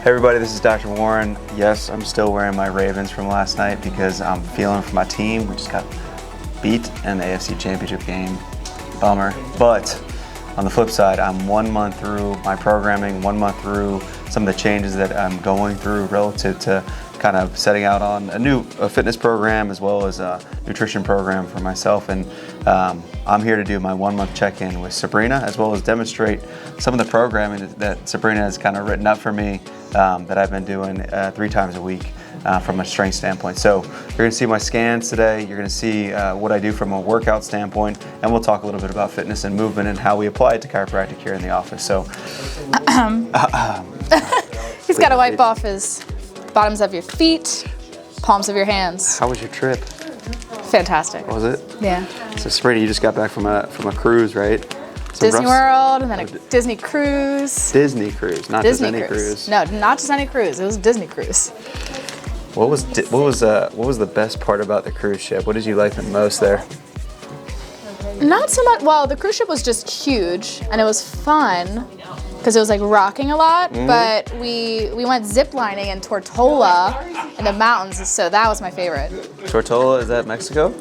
Hey everybody, this is Dr. Warren. Yes, I'm still wearing my Ravens from last night because I'm feeling for my team. We just got beat in the AFC Championship game. Bummer. But on the flip side, I'm 1 month through my programming, 1 month through some of the changes that I'm going through relative to kind of setting out on a new fitness program as well as a nutrition program for myself. And I'm here to do my 1 month check-in with Sabrina, as well as demonstrate some of the programming that Sabrina has kind of written up for me that I've been doing 3 times a week from a strength standpoint. So you're gonna see my scans today, you're gonna see what I do from a workout standpoint, and we'll talk a little bit about fitness and movement and how we apply it to chiropractic here in the office. So he's got to wipe off his bottoms of your feet, palms of your hands. How was your trip? Fantastic. Was it? Yeah. So Sabrina, you just got back from a cruise, right? Disney World, and then a Disney cruise. Disney cruise, not Disney just any cruise. No, not just any cruise. It was a Disney cruise. What was the best part about the cruise ship? What did you like the most there? Not so much. Well, the cruise ship was just huge, and it was fun because it was like rocking a lot. But we went zip lining in Tortola in the mountains, so that was my favorite. Tortola, is that Mexico?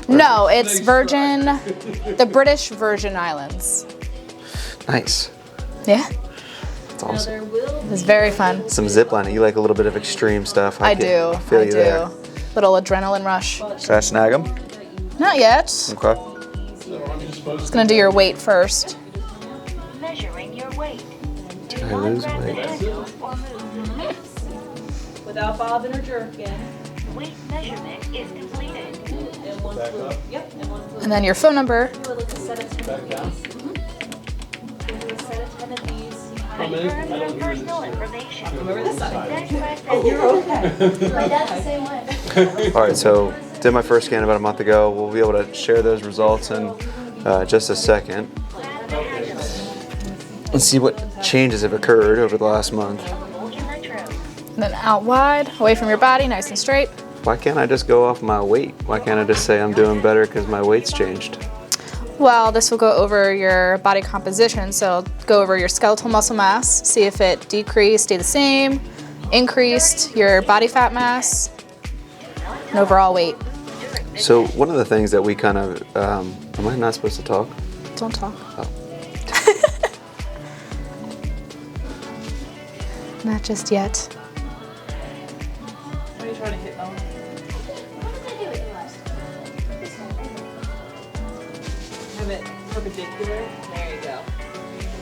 No, it's the British Virgin Islands. Nice. Yeah. That's awesome. It was very fun. Some zip lining. You like a little bit of extreme stuff. I do. Feel you there. Little adrenaline rush. Should I snag them? Not yet. Okay. Just gonna do your weight first. Measuring your weight. Did I lose weight? Without bobbing or jerking. Weight measurement is completed. And one foot. Yep. And one foot. And then your phone number. Do a set of 10 of these. Do a set of 10 of these. Confirm your personal information. Over this side. Then press You're enter. okay. My dad's the same way. All right, so did my first scan about a month ago. We'll be able to share those results in just a second. Let's see what changes have occurred over the last month. And then out wide, away from your body, nice and straight. Why can't I just go off my weight? Why can't I just say I'm doing better because my weight's changed? Well, this will go over your body composition, so go over your skeletal muscle mass, see if it decreased, stayed the same, increased your body fat mass, and overall weight. So one of the things that we kind of, am I not supposed to talk? Don't talk. Oh. Not just yet. What are you trying to hit, Mom? Have it perpendicular. There you go.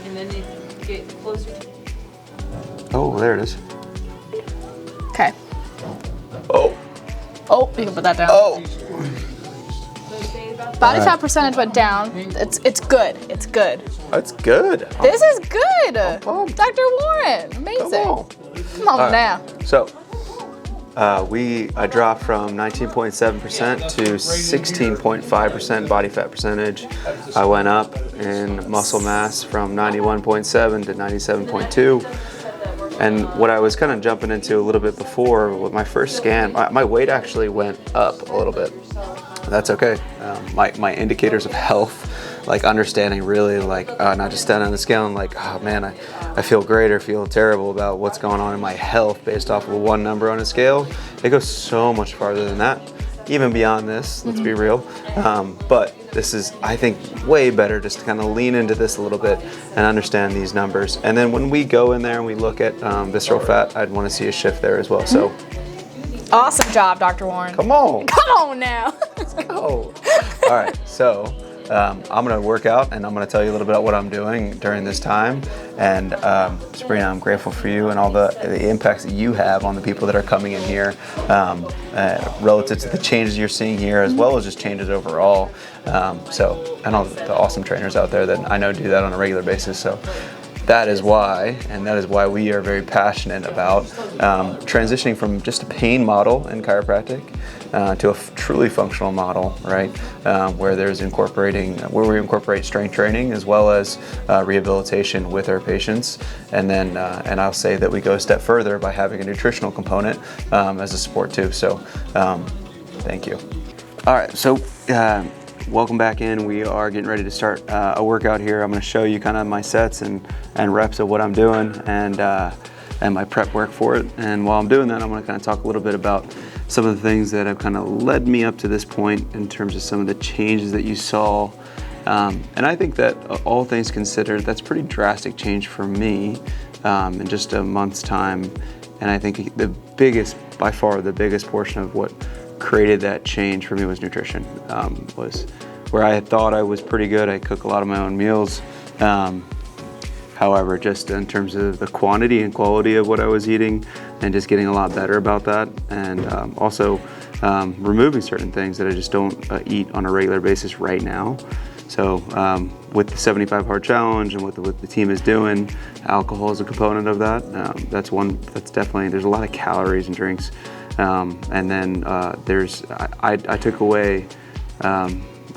And then you get closer to. Oh, there it is. Okay. Oh. Oh, you can put that down. Oh. Body fat percentage went down. It's good. It's good. That's good. This is good. pumped. Dr. Warren, amazing. Come on. Come on All right. now. So, I dropped from 19.7% to 16.5% body fat percentage. I went up in muscle mass from 91.7 to 97.2. And what I was kind of jumping into a little bit before with my first scan, my weight actually went up a little bit. That's okay. My indicators of health, like understanding really, like not just standing on the scale and like, oh man, I feel great or feel terrible about what's going on in my health based off of one number on a scale. It goes so much farther than that, even beyond this, let's be real. But this is, I think, way better just to kind of lean into this a little bit and understand these numbers. And then when we go in there and we look at visceral fat, I'd want to see a shift there as well. So. Awesome job, Dr. Warren. Come on. Come on now. Let's go. All right, so I'm going to work out and I'm going to tell you a little bit about what I'm doing during this time. And Sabrina, I'm grateful for you and all the impacts that you have on the people that are coming in here relative to the changes you're seeing here as well as just changes overall. So, and all the awesome trainers out there that I know do that on a regular basis. So. That is why we are very passionate about transitioning from just a pain model in chiropractic to a truly functional model, right? Where we incorporate strength training as well as rehabilitation with our patients, and then and I'll say that we go a step further by having a nutritional component as a support too. So, thank you. All right, so. Welcome back in. We are getting ready to start a workout here. I'm going to show you kind of my sets and reps of what I'm doing, and and my prep work for it. And while I'm doing that, I'm going to kind of talk a little bit about some of the things that have kind of led me up to this point in terms of some of the changes that you saw. And I think that all things considered, that's pretty drastic change for me in just a month's time. And I think by far the biggest portion of what created that change for me was nutrition. Was where I thought I was pretty good. I cook a lot of my own meals. However, just in terms of the quantity and quality of what I was eating, and just getting a lot better about that, and also removing certain things that I just don't eat on a regular basis right now. So with the 75 Hard Challenge and what the team is doing, alcohol is a component of that. That's definitely, there's a lot of calories in drinks. And then I took away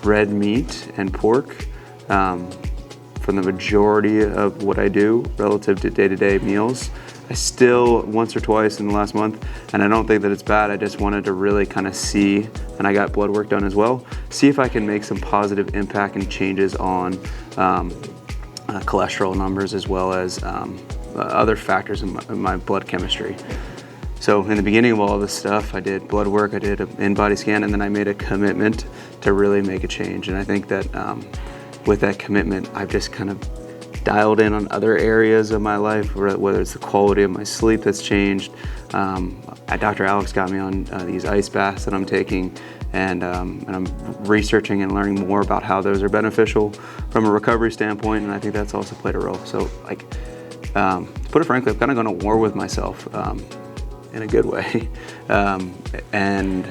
red meat and pork from the majority of what I do relative to day-to-day meals. I still, once or twice in the last month, and I don't think that it's bad, I just wanted to really kind of see, and I got blood work done as well, see if I can make some positive impact and changes on cholesterol numbers as well as other factors in my blood chemistry. So in the beginning of all this stuff, I did blood work, I did an in-body scan, and then I made a commitment to really make a change. And I think that with that commitment, I've just kind of dialed in on other areas of my life, whether it's the quality of my sleep that's changed. Dr. Alex got me on these ice baths that I'm taking, and I'm researching and learning more about how those are beneficial from a recovery standpoint, and I think that's also played a role. So, to put it frankly, I've kind of gone to war with myself in a good way, and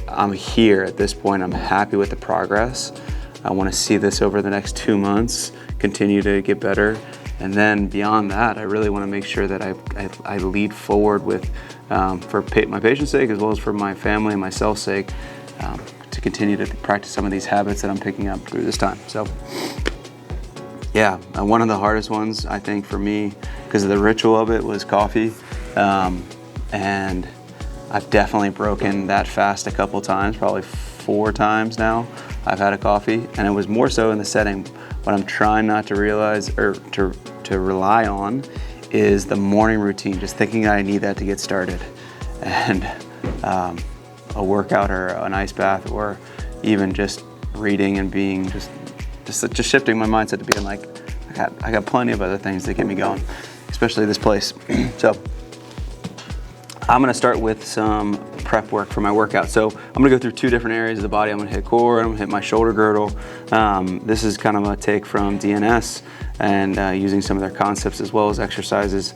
I'm here at this point. I'm happy with the progress. I want to see this over the next 2 months continue to get better, and then beyond that, I really want to make sure that I lead forward with, for my patient's sake as well as for my family and myself's sake, to continue to practice some of these habits that I'm picking up through this time. So, yeah, one of the hardest ones I think for me, because of the ritual of it, was coffee, and I've definitely broken that fast a couple times, probably 4 times now. I've had a coffee, and it was more so in the setting. What I'm trying not to realize or to rely on is the morning routine, just thinking I need that to get started. And a workout or an ice bath, or even just reading and being just shifting my mindset to being like, I got plenty of other things that get me going, especially this place. So I'm gonna start with some prep work for my workout. So I'm gonna go through 2 different areas of the body. I'm gonna hit core, and I'm gonna hit my shoulder girdle. This is kind of a take from DNS and using some of their concepts as well as exercises.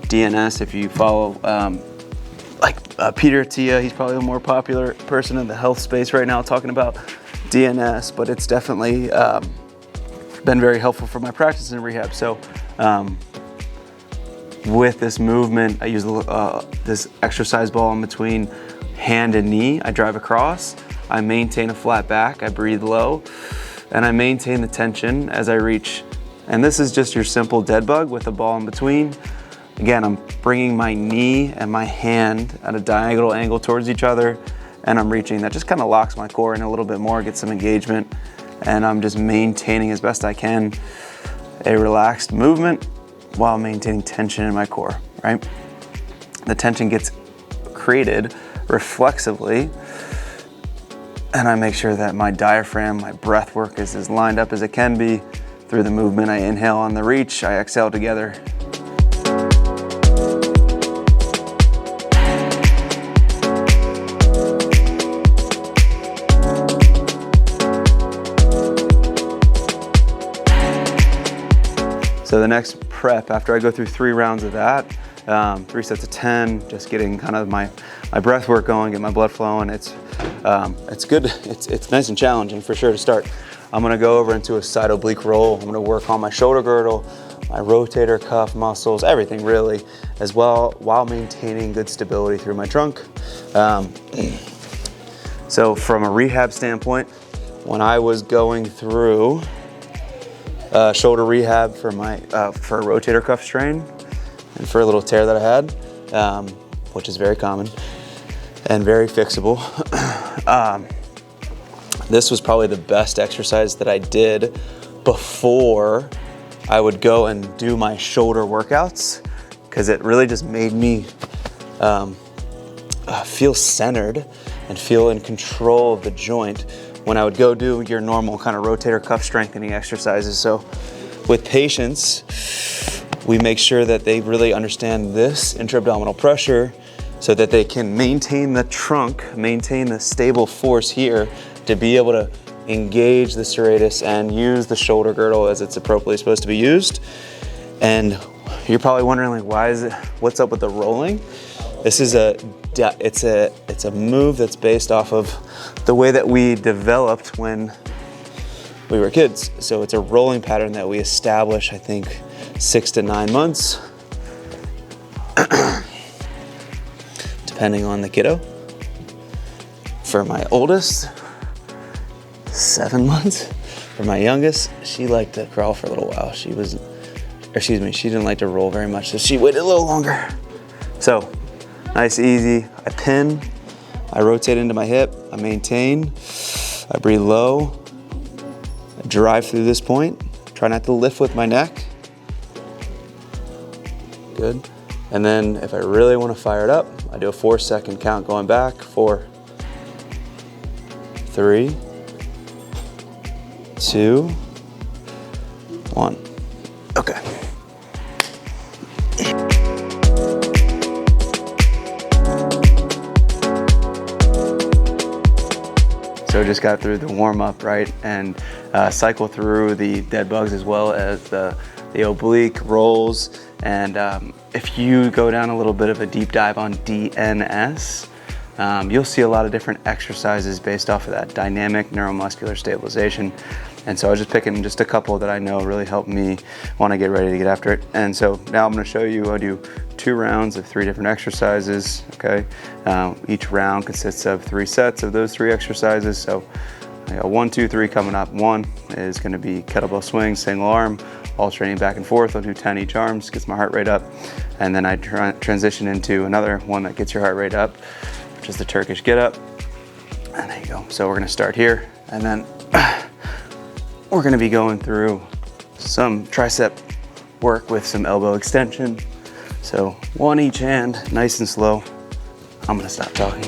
DNS, if you follow Peter Attia, he's probably the more popular person in the health space right now talking about DNS, but it's definitely been very helpful for my practice in rehab. So with this movement, I use this exercise ball in between hand and knee. I drive across, I maintain a flat back, I breathe low, and I maintain the tension as I reach. And this is just your simple dead bug with a ball in between. Again, I'm bringing my knee and my hand at a diagonal angle towards each other, and I'm reaching. That just kind of locks my core in a little bit more, gets some engagement, and I'm just maintaining as best I can a relaxed movement while maintaining tension in my core, right? The tension gets created reflexively, and I make sure that my diaphragm, my breath work is as lined up as it can be through the movement. I inhale on the reach, I exhale together. So the next prep, after I go through 3 rounds of that, 3 sets of 10, just getting kind of my breath work going, get my blood flowing. It's good. It's nice and challenging for sure to start. I'm gonna go over into a side oblique roll. I'm gonna work on my shoulder girdle, my rotator cuff muscles, everything really, as well, while maintaining good stability through my trunk. So from a rehab standpoint, when I was going through shoulder rehab for for a rotator cuff strain and for a little tear that I had, which is very common and very fixable. This was probably the best exercise that I did before I would go and do my shoulder workouts, because it really just made me feel centered and feel in control of the joint when I would go do your normal kind of rotator cuff strengthening exercises. So with patients, we make sure that they really understand this intra-abdominal pressure so that they can maintain the trunk, maintain the stable force here to be able to engage the serratus and use the shoulder girdle as it's appropriately supposed to be used. And you're probably wondering, like, what's up with the rolling? This is it's a move that's based off of the way that we developed when we were kids. So it's a rolling pattern that we establish, I think, 6 to 9 months, depending on the kiddo. For my oldest, 7 months. For my youngest, she liked to crawl for a little while. She didn't like to roll very much, so she waited a little longer. So, nice, easy. I pin, I rotate into my hip, I maintain, I breathe low, I drive through this point, try not to lift with my neck. Good. And then if I really want to fire it up, I do a 4-second count going back. 4, 3, 2, 1. Okay. So just got through the warm up, right? And cycle through the dead bugs as well as the oblique rolls. And if you go down a little bit of a deep dive on DNS, you'll see a lot of different exercises based off of that dynamic neuromuscular stabilization. And so I was just picking just a couple that I know really helped me want to get ready to get after it. And so now I'm going to show you, I do 2 rounds of 3 different exercises, okay? Each round consists of 3 sets of those 3 exercises. So I got 1, 2, 3 coming up. 1 is going to be kettlebell swing, single arm, alternating back and forth. I'll do 10 each arm, just gets my heart rate up. And then I transition into another one that gets your heart rate up, which is the Turkish get up. And there you go. So we're going to start here, and then we're going to be going through some tricep work with some elbow extension. So 1 each hand, nice and slow. I'm going to stop talking.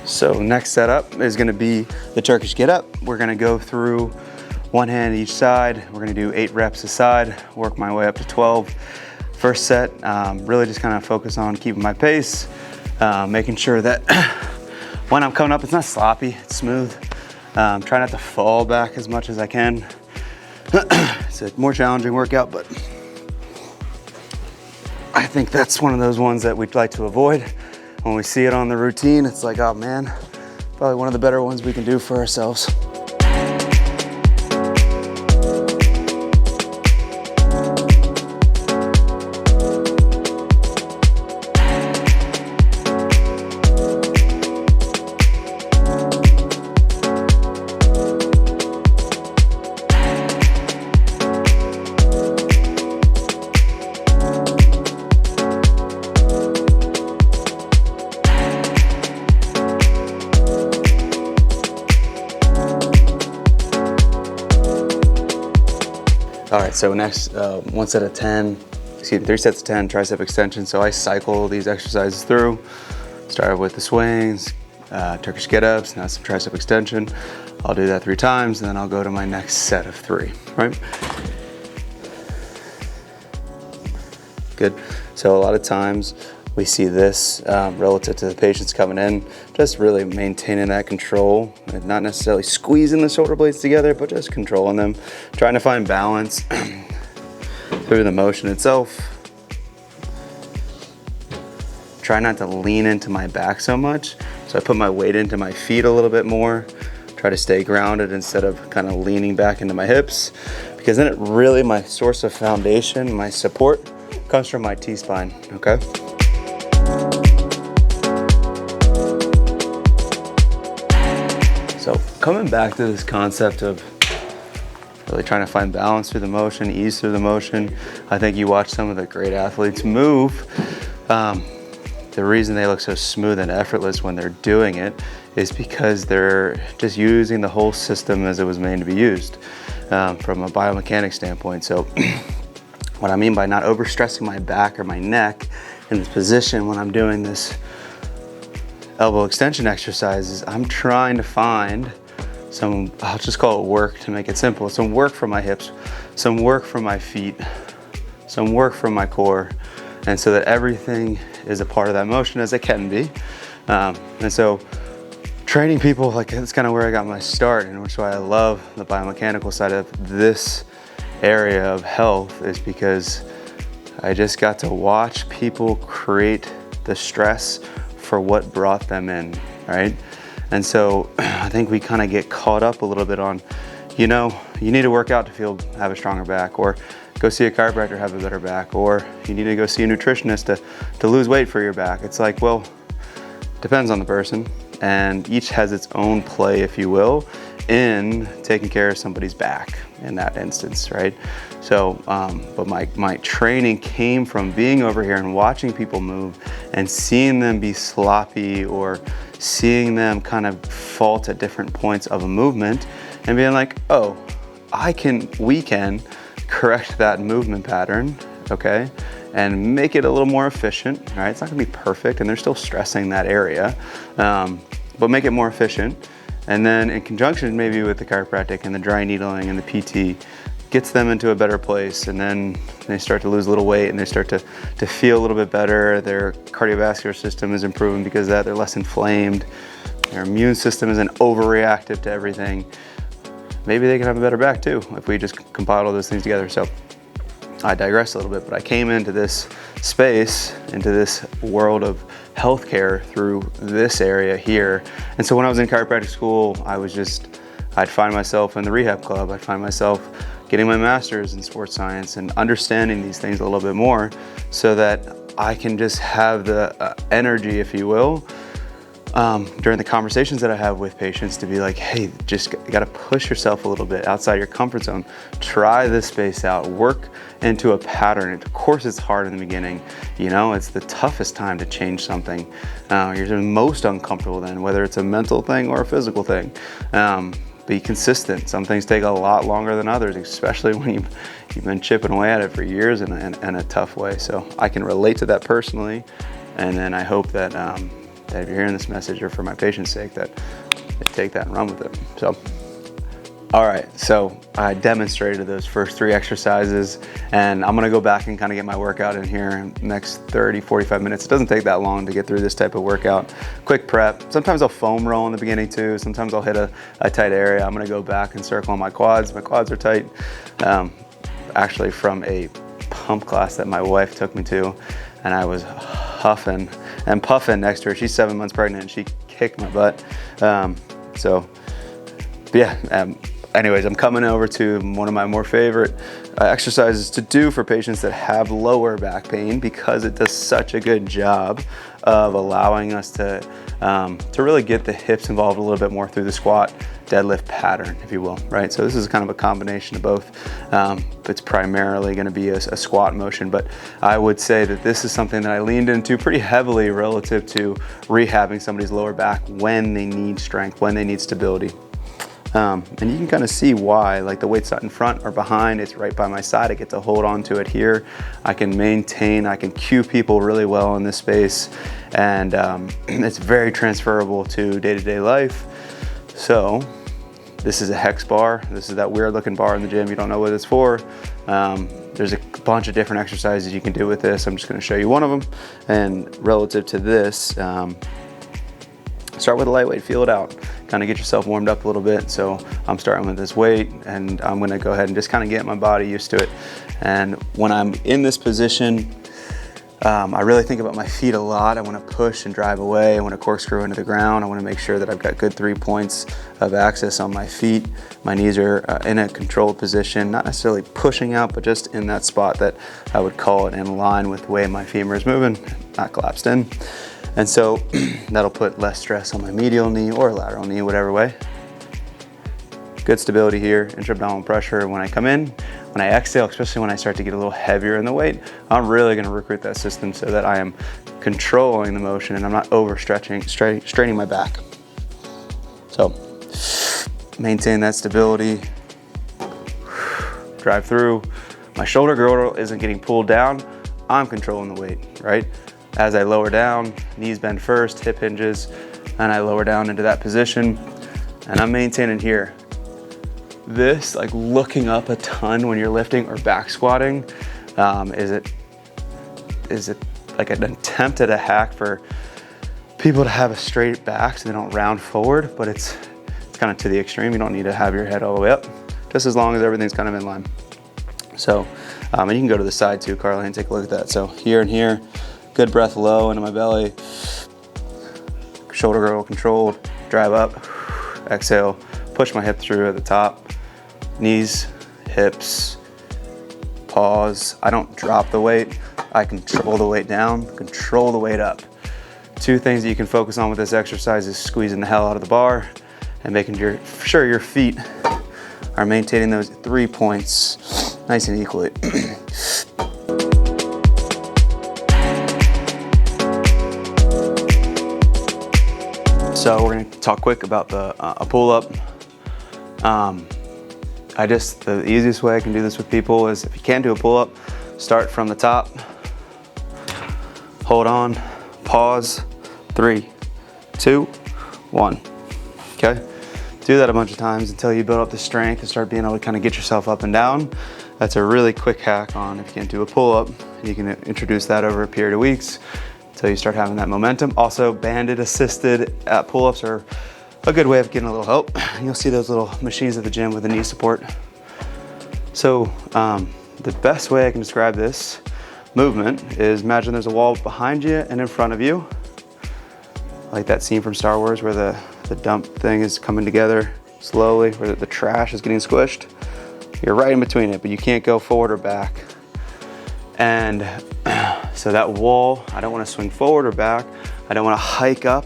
So next setup is going to be the Turkish get up. We're going to go through 1 hand each side. We're going to do 8 reps a side, work my way up to 12. First set, really just kind of focus on keeping my pace, making sure that when I'm coming up, it's not sloppy, it's smooth. Try not to fall back as much as I can. It's a more challenging workout, but I think that's one of those ones that we'd like to avoid. When we see it on the routine, it's like, oh man, probably one of the better ones we can do for ourselves. All right, so next, 3 sets of 10 tricep extension. So I cycle these exercises through. Started with the swings, Turkish get-ups, now some tricep extension. I'll do that 3 times, and then I'll go to my next set of 3, right? Good. So a lot of times we see this relative to the patients coming in, just really maintaining that control and not necessarily squeezing the shoulder blades together, but just controlling them, trying to find balance through the motion itself. Try not to lean into my back so much. So I put my weight into my feet a little bit more, try to stay grounded instead of kind of leaning back into my hips, because then it really, my source of foundation, my support comes from my T-spine, okay? So coming back to this concept of really trying to find balance through the motion, ease through the motion. I think you watch some of the great athletes move. The reason they look so smooth and effortless when they're doing it is because they're just using the whole system as it was made to be used from a biomechanics standpoint. So what I mean by not overstressing my back or my neck in this position when I'm doing this elbow extension exercise is I'm trying to find some, I'll just call it work to make it simple, some work from my hips, some work from my feet, some work from my core, and so that everything is a part of that motion as it can be. And so training people, like, that's kind of where I got my start, and which is why I love the biomechanical side of this area of health, is because I just got to watch people create the stress for what brought them in, right? And so I think we kind of get caught up a little bit on, you need to work out to have a stronger back, or go see a chiropractor, have a better back, or you need to go see a nutritionist to lose weight for your back. It's like, well, depends on the person, and each has its own play, if you will, in taking care of somebody's back in that instance, right? So, but my training came from being over here and watching people move and seeing them be sloppy or seeing them kind of fault at different points of a movement and being like, oh, we can correct that movement pattern, okay? And make it a little more efficient, right? It's not gonna be perfect and they're still stressing that area, but make it more efficient. And then in conjunction maybe with the chiropractic and the dry needling and the PT, gets them into a better place, and then they start to lose a little weight and they start to feel a little bit better. Their cardiovascular system is improving because of that. They're less inflamed. Their immune system isn't overreactive to everything. Maybe they can have a better back too if we just compile all those things together. So I digress a little bit, but I came into this space, into this world of healthcare through this area here. And so when I was in chiropractic school, I'd find myself in the rehab club. I'd find myself getting my master's in sports science and understanding these things a little bit more so that I can just have the energy, if you will, during the conversations that I have with patients to be like, hey, just gotta push yourself a little bit outside your comfort zone. Try this space out, work into a pattern. Of course it's hard in the beginning, it's the toughest time to change something. You're most uncomfortable then, whether it's a mental thing or a physical thing. Be consistent. Some things take a lot longer than others, especially when you've been chipping away at it for years in a tough way. So I can relate to that personally, and then I hope that if you're hearing this message, or for my patient's sake, that they take that and run with it. So, all right, so I demonstrated those first 3 exercises, and I'm gonna go back and kind of get my workout in here in the next 30, 45 minutes. It doesn't take that long to get through this type of workout. Quick prep. Sometimes I'll foam roll in the beginning too. Sometimes I'll hit a tight area. I'm gonna go back and circle on my quads. My quads are tight. Actually from a pump class that my wife took me to, and I was huffing and puffing next to her. She's 7 months pregnant and she kicked my butt. Anyways, I'm coming over to one of my more favorite exercises to do for patients that have lower back pain, because it does such a good job of allowing us to really get the hips involved a little bit more through the squat deadlift pattern, if you will, right? So this is kind of a combination of both. It's primarily going to be a squat motion, but I would say that this is something that I leaned into pretty heavily relative to rehabbing somebody's lower back when they need strength, when they need stability. And you can kind of see why, like the weight's not in front or behind, it's right by my side. I get to hold on to it here. I can maintain, I can cue people really well in this space, and it's very transferable to day-to-day life. So this is a hex bar. This is that weird looking bar in the gym. You don't know what it's for. There's a bunch of different exercises you can do with this. I'm just going to show you one of them. And relative to this, start with a lightweight, feel it out. Kind of get yourself warmed up a little bit. So I'm starting with this weight, and I'm gonna go ahead and just kind of get my body used to it. And when I'm in this position, I really think about my feet a lot. I wanna push and drive away. I wanna corkscrew into the ground. I wanna make sure that I've got good 3 points of access on my feet. My knees are in a controlled position, not necessarily pushing out, but just in that spot that I would call it in line with the way my femur is moving, not collapsed in. And so that'll put less stress on my medial knee or lateral knee, whatever way. Good stability here, intra-abdominal pressure when I come in. When I exhale, especially when I start to get a little heavier in the weight, I'm really gonna recruit that system so that I am controlling the motion and I'm not overstretching, straining my back. So maintain that stability, drive through. My shoulder girdle isn't getting pulled down, I'm controlling the weight, right? As I lower down, knees bend first, hip hinges, and I lower down into that position, and I'm maintaining here. This, like looking up a ton when you're lifting or back squatting, is it like an attempt at a hack for people to have a straight back so they don't round forward, but it's kind of to the extreme. You don't need to have your head all the way up, just as long as everything's kind of in line. So, and you can go to the side too, Carly, and take a look at that. So here and here, good breath low into my belly, shoulder girdle controlled, drive up, exhale, push my hip through at the top, knees, hips, pause. I don't drop the weight, I control the weight down, control the weight up. Two things that you can focus on with this exercise is squeezing the hell out of the bar and making sure your feet are maintaining those 3 points nice and equally. So we're gonna talk quick about a pull-up. The easiest way I can do this with people is if you can't do a pull-up, start from the top, hold on, pause, 3, 2, 1, okay? Do that a bunch of times until you build up the strength and start being able to kind of get yourself up and down. That's a really quick hack on if you can't do a pull-up. You can introduce that over a period of weeks until you start having that momentum. Also, banded assisted pull-ups are a good way of getting a little help. You'll see those little machines at the gym with the knee support. So the best way I can describe this movement is imagine there's a wall behind you and in front of you, like that scene from Star Wars where the dump thing is coming together slowly, where the trash is getting squished. You're right in between it, but you can't go forward or back. And so that wall, I don't want to swing forward or back. I don't want to hike up.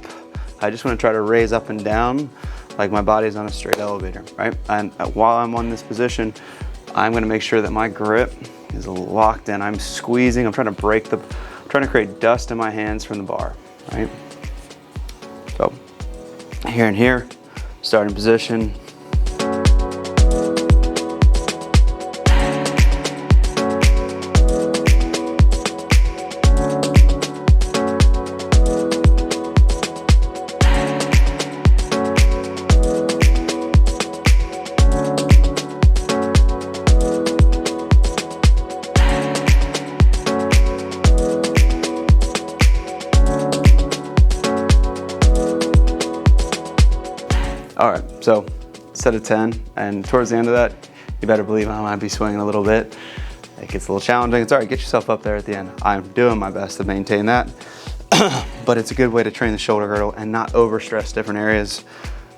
I just want to try to raise up and down like my body's on a straight elevator, right? And while I'm on this position, I'm going to make sure that my grip is locked in. I'm squeezing, I'm trying to create dust in my hands from the bar, right? So here and here, starting position. All right, so set of 10, and towards the end of that, you better believe I might be swinging a little bit. It gets a little challenging. It's all right, get yourself up there at the end. I'm doing my best to maintain that, but it's a good way to train the shoulder girdle and not overstress different areas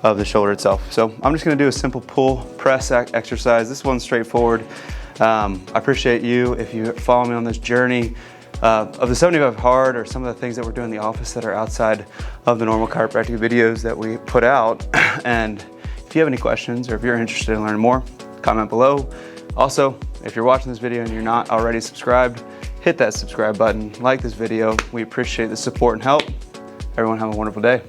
of the shoulder itself. So I'm just gonna do a simple pull press exercise. This one's straightforward. I appreciate you if you follow me on this journey of the 75 hard or some of the things that we're doing in the office that are outside of the normal chiropractic videos that we put out. And if you have any questions or if you're interested in learning more, comment below. Also, if you're watching this video and you're not already subscribed, hit that subscribe button, like this video. We appreciate the support and help. Everyone have a wonderful day.